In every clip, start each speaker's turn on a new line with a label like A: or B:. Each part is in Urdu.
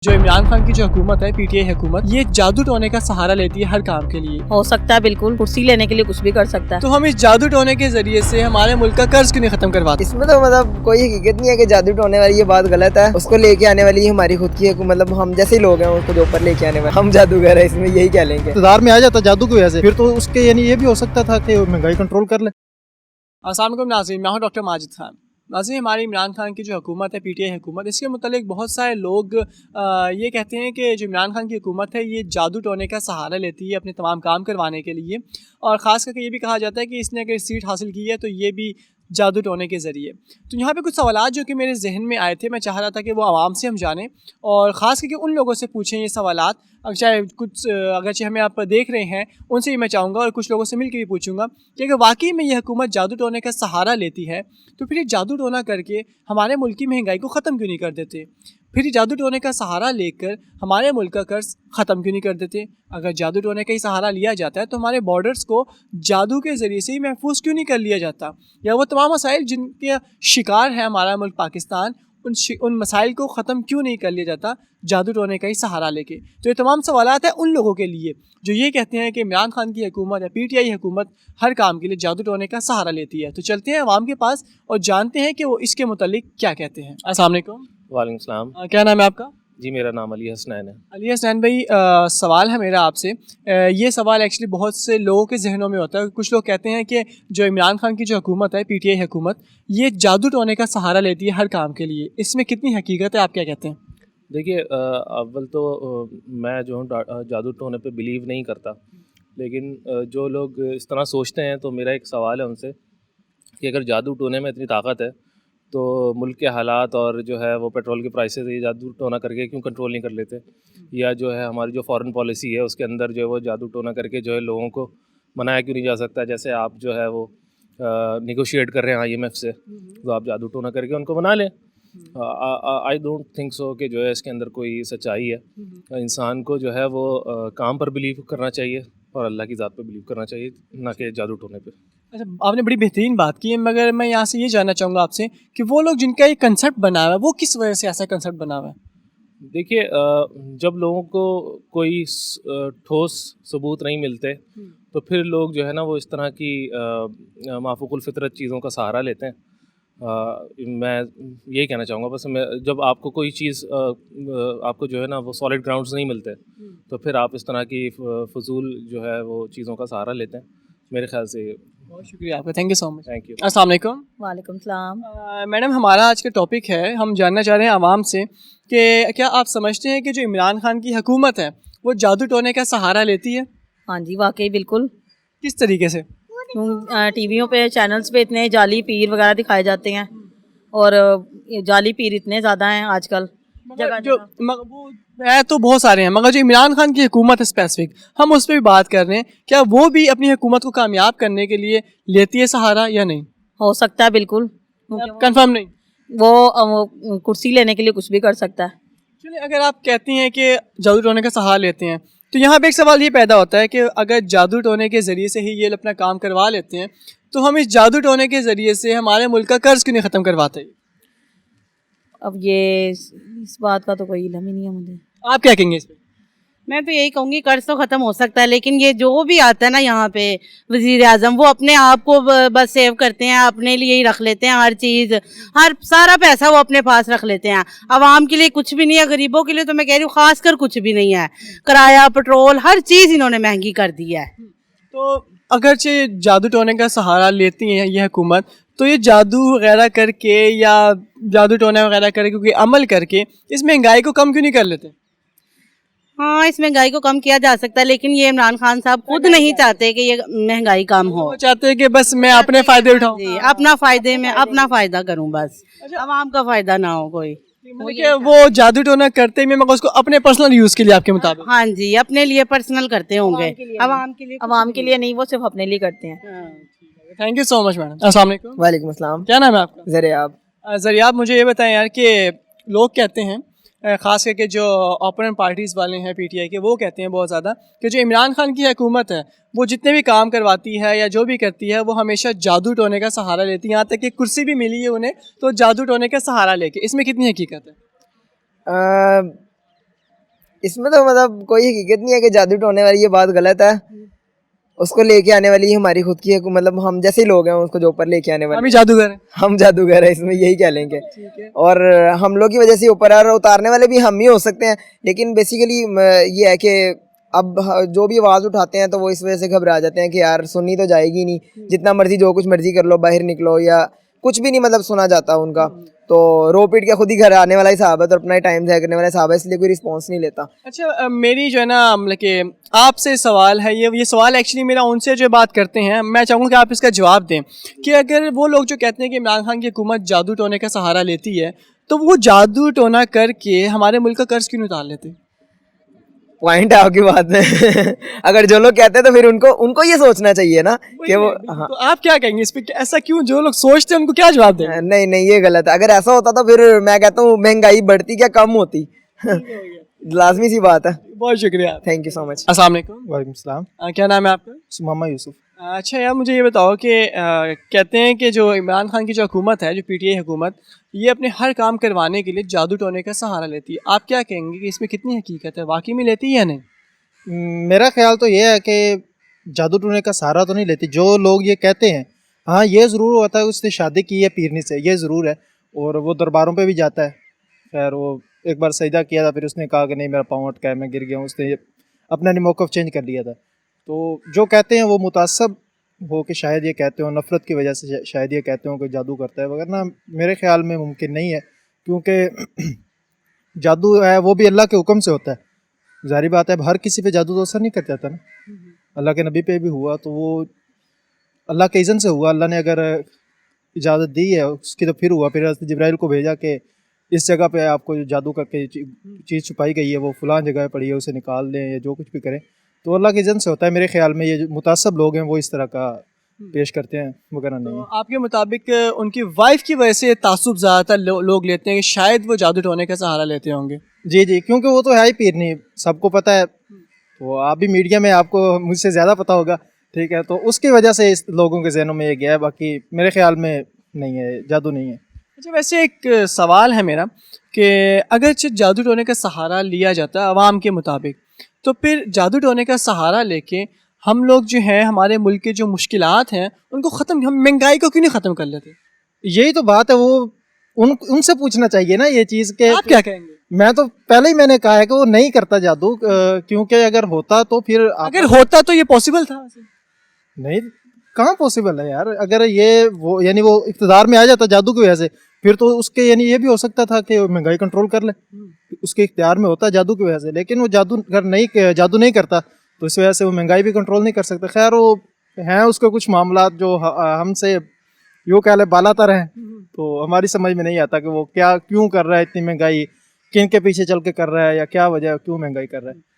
A: جو عمران خان کی جو حکومت ہے پی ٹی آئی حکومت، یہ جادو ٹونے کا سہارا لیتی ہے ہر کام کے لیے.
B: ہو سکتا ہے بالکل کرسی لینے کے لیے کچھ بھی کر سکتا ہے.
A: تو ہم اس جادو ٹونے کے ذریعے سے ہمارے ملک کا قرض کیوں نہیں ختم کرواتے؟
C: اس میں تو کوئی حقیقت نہیں ہے کہ جادو ٹونے والی یہ بات غلط ہے. اس کو لے کے آنے والی ہماری خود کی مطلب ہم جیسے لوگ ہیں اس کو جو اوپر لے کے آنے والے ہم جادوگر ہیں. اس میں یہی کہہ لیں گے
D: اقتدار میں آ جاتا جادو کی وجہ سے، پھر تو اس کے یعنی یہ بھی ہو سکتا تھا کہ مہنگائی کنٹرول کر لے.
A: السلام علیکم ناظرین، میں ہوں ڈاکٹر ماجد خان. ناظرین، ہماری عمران خان کی جو حکومت ہے پی ٹی آئی حکومت، اس کے متعلق بہت سارے لوگ یہ کہتے ہیں کہ جو عمران خان کی حکومت ہے یہ جادو ٹونے کا سہارا لیتی ہے اپنے تمام کام کروانے کے لیے، اور خاص کر کے یہ بھی کہا جاتا ہے کہ اس نے اگر سیٹ حاصل کی ہے تو یہ بھی جادو ٹونے کے ذریعے. تو یہاں پہ کچھ سوالات جو کہ میرے ذہن میں آئے تھے، میں چاہ رہا تھا کہ وہ عوام سے ہم جانیں اور خاص کر کے ان لوگوں سے پوچھیں یہ سوالات. اگرچہ ہمیں آپ دیکھ رہے ہیں ان سے بھی میں چاہوں گا اور کچھ لوگوں سے مل کے بھی پوچھوں گا کہ اگر واقعی میں یہ حکومت جادو ٹونے کا سہارا لیتی ہے تو پھر یہ جادو ٹونا کر کے ہمارے ملک کی مہنگائی کو ختم کیوں نہیں کر دیتے؟ پھر یہ جادو ٹونے کا سہارا لے کر ہمارے ملک کا قرض ختم کیوں نہیں کر دیتے؟ اگر جادو ٹونے کا ہی سہارا لیا جاتا ہے تو ہمارے بارڈرز کو جادو کے ذریعے سے ہی محفوظ کیوں نہیں کر لیا جاتا؟ یا وہ تمام مسائل جن کے شکار ہے ہمارا ملک پاکستان، ان مسائل کو ختم کیوں نہیں کر لیا جاتا جادو ٹونے کا ہی سہارا لے کے؟ تو یہ تمام سوالات ہیں ان لوگوں کے لیے جو یہ کہتے ہیں کہ عمران خان کی حکومت یا پی ٹی آئی حکومت ہر کام کے لیے جادو ٹونے کا سہارا لیتی ہے. تو چلتے ہیں عوام کے پاس اور جانتے ہیں کہ وہ اس کے متعلق کیا کہتے ہیں. السلام علیکم.
E: وعلیکم السلام.
A: کیا نام ہے آپ کا؟
E: جی میرا نام علی حسنین ہے.
A: علی حسنین بھائی، سوال ہے میرا آپ سے. یہ سوال ایکچولی بہت سے لوگوں کے ذہنوں میں ہوتا ہے. کچھ لوگ کہتے ہیں کہ جو عمران خان کی جو حکومت ہے پی ٹی آئی حکومت، یہ جادو ٹونے کا سہارا لیتی ہے ہر کام کے لیے. اس میں کتنی حقیقت ہے؟ آپ کیا کہتے ہیں؟
E: دیکھیے، اول تو میں جو ہوں جادو ٹونے پہ بلیو نہیں کرتا، لیکن جو لوگ اس طرح سوچتے ہیں تو میرا ایک سوال ہے ان سے کہ اگر جادو ٹونے میں اتنی طاقت ہے تو ملک کے حالات اور جو ہے وہ پیٹرول کے پرائسز یہ جادو ٹونا کر کے کیوں کنٹرول نہیں کر لیتے؟ یا جو ہے ہماری جو فارن پالیسی ہے اس کے اندر جو ہے وہ جادو ٹونا کر کے جو ہے لوگوں کو منایا کیوں نہیں جا سکتا؟ جیسے آپ جو ہے وہ نیگوشیٹ کر رہے ہیں IMF سے، تو آپ جادو ٹونا کر کے ان کو بنا لیں. آئی ڈونٹ تھنک سو کہ جو ہے اس کے اندر کوئی سچائی ہے. انسان کو جو ہے وہ کام پر بلیو کرنا چاہیے اور اللہ کی ذات پہ بلیو کرنا چاہیے، نہ کہ جادو ٹونے پہ.
A: اچھا، آپ نے بڑی بہترین بات کی ہے، مگر میں یہاں سے یہ جاننا چاہوں گا آپ سے کہ وہ لوگ جن کا یہ کنسیپٹ بنا ہوا ہے وہ کس وجہ سے ایسا کنسیپٹ بنا ہوا ہے؟
E: دیکھیے، جب لوگوں کو کوئی ٹھوس ثبوت نہیں ملتے تو پھر لوگ جو ہے نا وہ اس طرح کی مافوق الفطرت چیزوں کا سہارا لیتے ہیں. میں یہی کہنا چاہوں گا بس، جب آپ کو کوئی چیز آپ کو جو ہے نا وہ سالڈ گراؤنڈز نہیں ملتے تو پھر آپ اس طرح کی فضول جو ہے وہ چیزوں کا سہارا لیتے ہیں. میرے خیال سے
A: بہت شکریہ آپ کا، thank you so much.
E: Thank you.
A: السلام علیکم.
B: وعلیکم السلام.
A: میڈم، ہمارا آج کا ٹاپک ہے، ہم جاننا چاہ رہے ہیں عوام سے کہ کیا آپ سمجھتے ہیں کہ جو عمران خان کی حکومت ہے وہ جادو ٹونے کا سہارا لیتی ہے؟
B: ہاں جی، واقعی بالکل.
A: کس طریقے سے؟
B: ٹی ویوں پہ چینلز پہ اتنے جعلی پیر وغیرہ دکھائے جاتے ہیں، اور جعلی پیر اتنے زیادہ ہیں آج کل.
A: وہ ہے تو بہت سارے ہیں، مگر جو عمران خان کی حکومت ہے اسپیسیفک، ہم اس پہ بھی بات کر رہے ہیں. کیا وہ بھی اپنی حکومت کو کامیاب کرنے کے لیے لیتی ہے سہارا یا نہیں؟
B: ہو سکتا ہے بالکل.
A: کنفرم نہیں؟
B: وہ کرسی لینے کے لیے کچھ بھی کر سکتا ہے.
A: چلیے، اگر آپ کہتی ہیں کہ جادو ٹونے کا سہارا لیتے ہیں تو یہاں پہ ایک سوال یہ پیدا ہوتا ہے کہ اگر جادو ٹونے کے ذریعے سے ہی یہ اپنا کام کروا لیتے ہیں تو ہم اس جادو ٹونے کے ذریعے سے ہمارے ملک کا قرض کیوں نہیں ختم کرواتے؟
B: اب یہ اس بات کا تو کوئی علم ہی نہیں ہے مجھے.
A: آپ کیا کہیں گے اس پہ؟
F: میں تو یہی کہوں گی قرض تو ختم ہو سکتا ہے، لیکن یہ جو بھی آتا ہے نا یہاں پہ وزیر اعظم، وہ اپنے آپ کو بس سیو کرتے ہیں، اپنے لیے ہی رکھ لیتے ہیں ہر چیز، سارا پیسہ وہ اپنے پاس رکھ لیتے ہیں. عوام کے لیے کچھ بھی نہیں ہے، غریبوں کے لیے تو میں کہہ رہی ہوں خاص کر کچھ بھی نہیں ہے. کرایہ، پٹرول، ہر چیز انہوں نے مہنگی کر دی ہے.
A: تو اگرچہ جادو ٹونے کا سہارا لیتی ہیں یہ حکومت، تو یہ جادو وغیرہ کر کے یا جادو ٹونا وغیرہ کر کے کیونکہ عمل کر کے اس مہنگائی کو کم کیوں نہیں کر لیتے؟
F: ہاں، اس مہنگائی کو کم کیا جا سکتا ہے، لیکن یہ عمران خان صاحب خود نہیں چاہتے کہ یہ مہنگائی کم ہو.
A: وہ چاہتے ہیں کہ بس میں اپنے فائدے اٹھاؤں.
F: جی، اپنا فائدہ کروں، بس عوام کا فائدہ نہ ہو کوئی.
A: کہ وہ جادو ٹونا کرتے ہیں مگر اس کو اپنے پرسنل یوز کے لیے آپ کے مطابق؟
F: ہاں جی، اپنے لیے پرسنل کرتے ہوں گے،
B: عوام کے لیے نہیں، وہ صرف اپنے لیے کرتے ہیں.
A: Thank you so much madam. السلام علیکم.
C: وعلیکم السلام.
A: کیا نام ہے آپ کا؟
C: زریاب.
A: زریاب، مجھے یہ بتائیں یار کہ لوگ کہتے ہیں، خاص کر کے جو اوپوننٹ پارٹیز والے ہیں پی ٹی آئی کے، وہ کہتے ہیں بہت زیادہ کہ جو عمران خان کی حکومت ہے وہ جتنے بھی کام کرواتی ہے یا جو بھی کرتی ہے وہ ہمیشہ جادو ٹونے کا سہارا لیتی ہے. یہاں تک کہ کرسی بھی ملی ہے انہیں تو جادو ٹونے کا سہارا لے کے. اس میں کتنی حقیقت ہے؟
C: اس میں تو مطلب کوئی حقیقت نہیں ہے کہ جادو ٹونے والی یہ بات غلط ہے. اس کو لے کے آنے والی ہماری خود کی مطلب ہم جیسے لوگ ہیں اس کو جو اوپر لے کے آنے
A: ہم
C: والے
A: ہی جادوگر ہیں.
C: ہم جادوگر ہیں اس میں یہی کہہ لیں گے. اور ہم لوگ کی وجہ سے اوپر اور اتارنے والے بھی ہم ہی ہو سکتے ہیں. لیکن بیسیکلی یہ ہے کہ اب جو بھی آواز اٹھاتے ہیں تو وہ اس وجہ سے گھبرا جاتے ہیں کہ یار سنی تو جائے گی نہیں, جتنا مرضی جو کچھ مرضی کر لو, باہر نکلو یا کچھ بھی نہیں مطلب سنا جاتا ان کا. تو رو پیٹ کے خود ہی گھر آنے والا حساب ہے, تو اپنا ہی ٹائم ضائع کرنے والا حساب ہے, اس لیے کوئی رسپانس نہیں لیتا.
A: اچھا میری جو ہے نا مطلب کہ آپ سے سوال ہے, یہ سوال ایکچولی میرا ان سے جو بات کرتے ہیں, میں چاہوں گا کہ آپ اس کا جواب دیں کہ اگر وہ لوگ جو کہتے ہیں کہ عمران خان کی حکومت جادو ٹونے کا سہارا لیتی ہے, تو وہ جادو ٹونا کر کے ہمارے ملک کا قرض کیوں نہیں اتار لیتے؟
C: پوائنٹ ہے آپ کی بات میں. اگر جو لوگ کہتے ہیں تو پھر ان کو یہ سوچنا چاہیے نا کہ وہ, ہاں
A: تو آپ کیا کہیں گے اس پہ, ایسا کیوں جو لوگ سوچتے ہیں ان کو کیا جواب دیں؟
C: نہیں یہ غلط ہے. اگر ایسا ہوتا تو پھر میں کہتا ہوں مہنگائی بڑھتی کیا کم ہوتی. لازمی سی بات ہے.
A: بہت شکریہ.
C: تھینک یو سو مچ.
A: السلام علیکم.
D: وعلیکم السلام.
A: کیا نام ہے آپ کا؟
D: سمامہ یوسف.
A: اچھا یار مجھے یہ بتاؤ کہ کہتے ہیں کہ جو عمران خان کی جو حکومت ہے, جو پی ٹی آئی حکومت, یہ اپنے ہر کام کروانے کے لیے جادو ٹونے کا سہارا لیتی ہے. آپ کیا کہیں گے کہ اس میں کتنی حقیقت ہے, واقعی میں لیتی ہے یا نہیں؟
D: میرا خیال تو یہ ہے کہ جادو ٹونے کا سہارا تو نہیں لیتی. جو لوگ یہ کہتے ہیں, ہاں یہ ضرور ہوتا ہے اس نے شادی کی ہے پیرنی سے, یہ ضرور ہے, اور وہ درباروں پہ بھی جاتا ہے. خیر وہ ایک بار سجدہ کیا تھا, پھر اس نے کہا کہ نہیں میرا پاؤں اٹکا ہے, میں گر گیا ہوں, اس نے اپنا موقف چینج کر لیا تھا. تو جو کہتے ہیں وہ متعصب ہو کہ شاید یہ کہتے ہوں, نفرت کی وجہ سے شاید یہ کہتے ہوں کہ جادو کرتا ہے, وغیرہ میرے خیال میں ممکن نہیں ہے. کیونکہ جادو ہے وہ بھی اللہ کے حکم سے ہوتا ہے. ظاہری بات ہے ہر کسی پہ جادو تو اثر نہیں کر جاتا نا. اللہ کے نبی پہ بھی ہوا تو وہ اللہ کے اذن سے ہوا. اللہ نے اگر اجازت دی ہے اس کی تو پھر ہوا. پھر حضرت جبرائیل کو بھیجا کہ اس جگہ پہ آپ کو جادو کر کے چیز چھپائی گئی ہے وہ فلاں جگہ پڑی ہے, اسے نکال دیں یا جو کچھ بھی کریں. تو اللہ کے اذن سے ہوتا ہے. میرے خیال میں یہ جو متعصب لوگ ہیں وہ اس طرح کا پیش کرتے ہیں, وغیرہ نہیں ہے.
A: آپ کے مطابق ان کی وائف کی وجہ سے تعصب زیادہ تر لوگ لیتے ہیں کہ شاید وہ جادو ٹونے کا سہارا لیتے ہوں گے.
D: جی کیونکہ وہ تو ہے ہی پیرنی, سب کو پتہ ہے. تو آپ بھی میڈیا میں, آپ کو مجھ سے زیادہ پتہ ہوگا, ٹھیک ہے, تو اس کی وجہ سے اس لوگوں کے ذہنوں میں یہ گیا ہے. باقی میرے خیال میں نہیں ہے, جادو نہیں ہے.
A: اچھا ویسے ایک سوال ہے میرا کہ اگرچہ جادو ٹونے کا سہارا لیا جاتا ہے عوام کے مطابق, تو پھر جادو ٹونے کا سہارا لے کے ہم لوگ جو ہیں ہمارے ملک کے جو مشکلات ہیں ان کو ختم, ہم مہنگائی کو کیوں نہیں ختم کر لیتے؟
D: یہی تو بات ہے, وہ ان سے پوچھنا چاہیے نا یہ چیز کہ
A: آپ کیا کہیں گے؟
D: میں تو پہلے ہی میں نے کہا ہے کہ وہ نہیں کرتا جادو, کیونکہ اگر ہوتا تو پھر
A: اگر ہوتا تو یہ پاسبل تھا.
D: نہیں, کہاں پاسبل ہے یار. اگر یہ وہ یعنی وہ اقتدار میں آ جاتا جادو کی وجہ سے, پھر تو اس کے یعنی یہ بھی ہو سکتا تھا کہ مہنگائی کنٹرول کر لے, اس کے اختیار میں ہوتا جادو کی وجہ سے. لیکن وہ جادو نہیں کرتا تو اس وجہ سے وہ مہنگائی بھی کنٹرول نہیں کر سکتا. خیر وہ ہیں اس کے کچھ معاملات جو ہم سے یوں کہہ لیں بالا تر ہیں, تو ہماری سمجھ میں نہیں آتا کہ وہ کیوں کر رہا ہے اتنی مہنگائی, کن کے پیچھے چل کے کر رہا ہے, یا کیا وجہ ہے کیوں مہنگائی کر رہا ہے.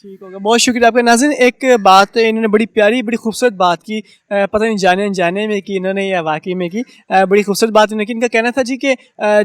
A: ٹھیک ہوگا, بہت شکریہ آپ کا. ناظرین ایک بات انہوں نے بڑی پیاری بڑی خوبصورت بات کی, پتہ نہیں جانے میں کی انہوں نے یا واقعی میں کی, بڑی خوبصورت بات انہوں نے کی. ان کا کہنا تھا جی کہ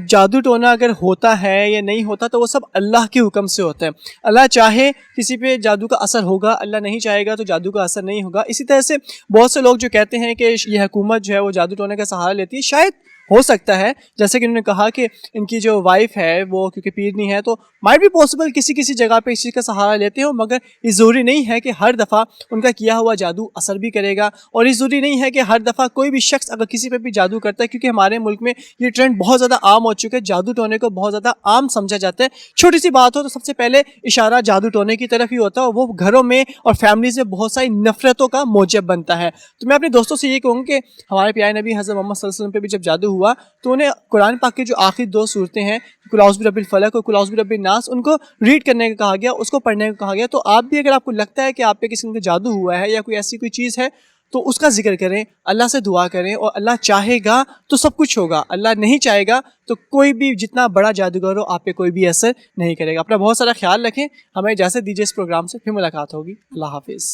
A: جادو ٹونا اگر ہوتا ہے یا نہیں ہوتا تو وہ سب اللہ کے حکم سے ہوتا ہے. اللہ چاہے کسی پہ جادو کا اثر ہوگا, اللہ نہیں چاہے گا تو جادو کا اثر نہیں ہوگا. اسی طرح سے بہت سے لوگ جو کہتے ہیں کہ یہ حکومت جو ہے وہ جادو ٹونے کا سہارا لیتی ہے, شاید ہو سکتا ہے جیسے کہ انہوں نے کہا کہ ان کی جو وائف ہے وہ کیونکہ پیرنی ہے تو مائٹ بھی پاسبل کسی جگہ پہ اس چیز کا سہارا لیتے ہو, مگر یہ ضروری نہیں ہے کہ ہر دفعہ ان کا کیا ہوا جادو اثر بھی کرے گا, اور یہ ضروری نہیں ہے کہ ہر دفعہ کوئی بھی شخص اگر کسی پہ بھی جادو کرتا ہے, کیونکہ ہمارے ملک میں یہ ٹرینڈ بہت زیادہ عام ہو چکا ہے, جادو ٹونے کو بہت زیادہ عام سمجھا جاتا ہے. چھوٹی سی بات ہو تو سب سے پہلے اشارہ جادو ٹونے کی طرف ہی ہوتا ہے, اور وہ گھروں میں اور فیملیز میں بہت ساری نفرتوں کا موجب بنتا ہے. تو میں اپنے دوستوں سے یہ کہوں گا کہ ہمارے پیارے نبی حضرت محمد صلی اللہ علیہ وسلم پہ بھی جب جادو ہوا تو انہیں قرآن پاک کے جو آخری 2 صورتیں ہیں, قل اعوذ برب الفلق اور قل اعوذ برب الناس, ان کو ریڈ کرنے کا کہا گیا, اس کو پڑھنے کا کہا گیا. تو آپ بھی اگر آپ کو لگتا ہے کہ آپ پہ کسی کا جادو ہوا ہے یا کوئی ایسی کوئی چیز ہے تو اس کا ذکر کریں, اللہ سے دعا کریں, اور اللہ چاہے گا تو سب کچھ ہوگا, اللہ نہیں چاہے گا تو کوئی بھی جتنا بڑا جادوگر ہو آپ پہ کوئی بھی اثر نہیں کرے گا. اپنا بہت سارا خیال رکھیں, ہمیں اجازت دیجیے, اس پروگرام سے پھر ملاقات ہوگی. اللہ حافظ.